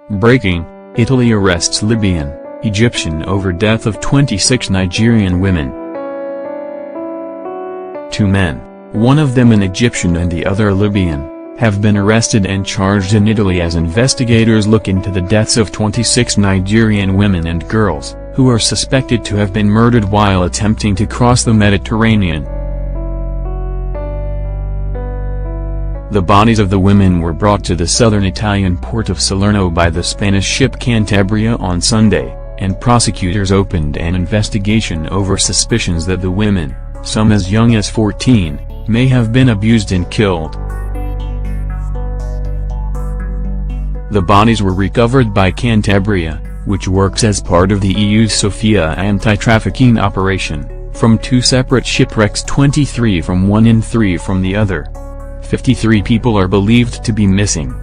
Breaking: Italy arrests Libyan, Egyptian over death of 26 Nigerian women. Two men, one of them an Egyptian and the other Libyan, have been arrested and charged in Italy as investigators look into the deaths of 26 Nigerian women and girls, who are suspected to have been murdered while attempting to cross the Mediterranean. The bodies of the women were brought to the southern Italian port of Salerno by the Spanish ship Cantabria on Sunday, and prosecutors opened an investigation over suspicions that the women, some as young as 14, may have been abused and killed. The bodies were recovered by Cantabria, which works as part of the EU's Sophia anti-trafficking operation, from two separate shipwrecks, 23 from one and 3 from the other. 53 people are believed to be missing.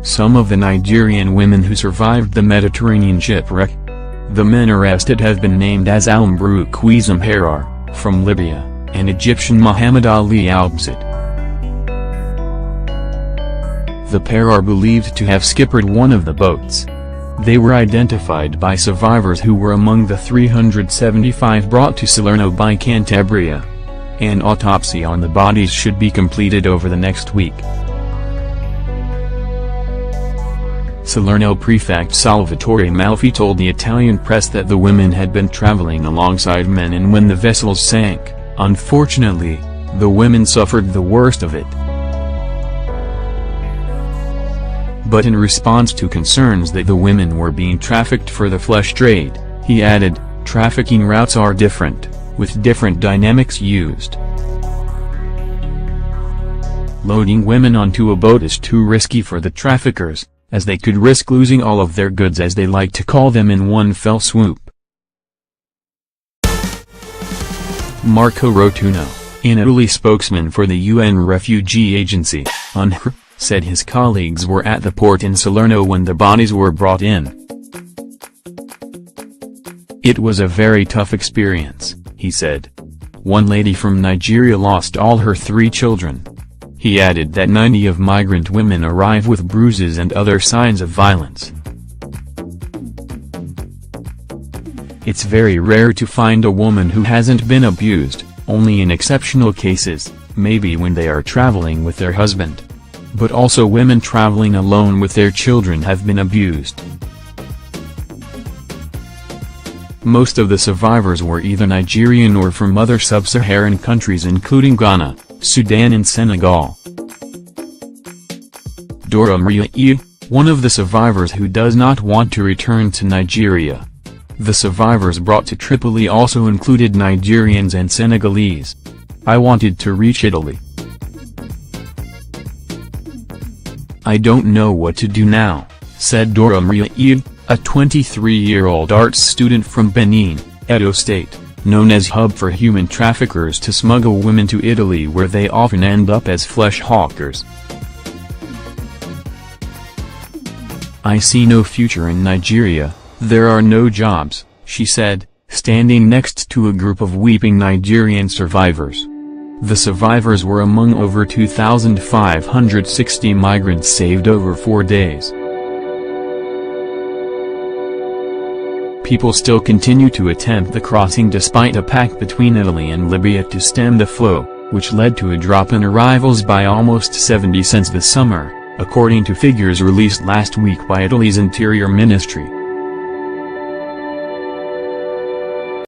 Some of the Nigerian women who survived the Mediterranean shipwreck. The men arrested have been named as Al-Mabrouk Qism Harar, from Libya, and Egyptian Muhammad Ali Al-Bzid. The pair are believed to have skippered one of the boats. They were identified by survivors who were among the 375 brought to Salerno by Cantabria. An autopsy on the bodies should be completed over the next week. Salerno Prefect Salvatore Malfi told the Italian press that the women had been traveling alongside men, and when the vessels sank, unfortunately, the women suffered the worst of it. But in response to concerns that the women were being trafficked for the flesh trade, he added, "Trafficking routes are different, with different dynamics used. Loading women onto a boat is too risky for the traffickers, as they could risk losing all of their goods, as they like to call them, in one fell swoop." Marco Rotuno, an Italy spokesman for the UN refugee agency, UNHCR, said his colleagues were at the port in Salerno when the bodies were brought in. "It was a very tough experience," he said. "One lady from Nigeria lost all her 3 children." He added that 90 of migrant women arrive with bruises and other signs of violence. "It's very rare to find a woman who hasn't been abused, only in exceptional cases, maybe when they are traveling with their husband. But also women traveling alone with their children have been abused." Most of the survivors were either Nigerian or from other sub-Saharan countries including Ghana, Sudan and Senegal. Dora Maria, one of the survivors who does not want to return to Nigeria. The survivors brought to Tripoli also included Nigerians and Senegalese. "I wanted to reach Italy. I don't know what to do now," said Dora Maria, a 23-year-old arts student from Benin, Edo State, known as hub for human traffickers to smuggle women to Italy, where they often end up as flesh hawkers. "I see no future in Nigeria, there are no jobs," she said, standing next to a group of weeping Nigerian survivors. The survivors were among over 2,560 migrants saved over 4 days. People still continue to attempt the crossing despite a pact between Italy and Libya to stem the flow, which led to a drop in arrivals by almost 70 since the summer, according to figures released last week by Italy's Interior Ministry.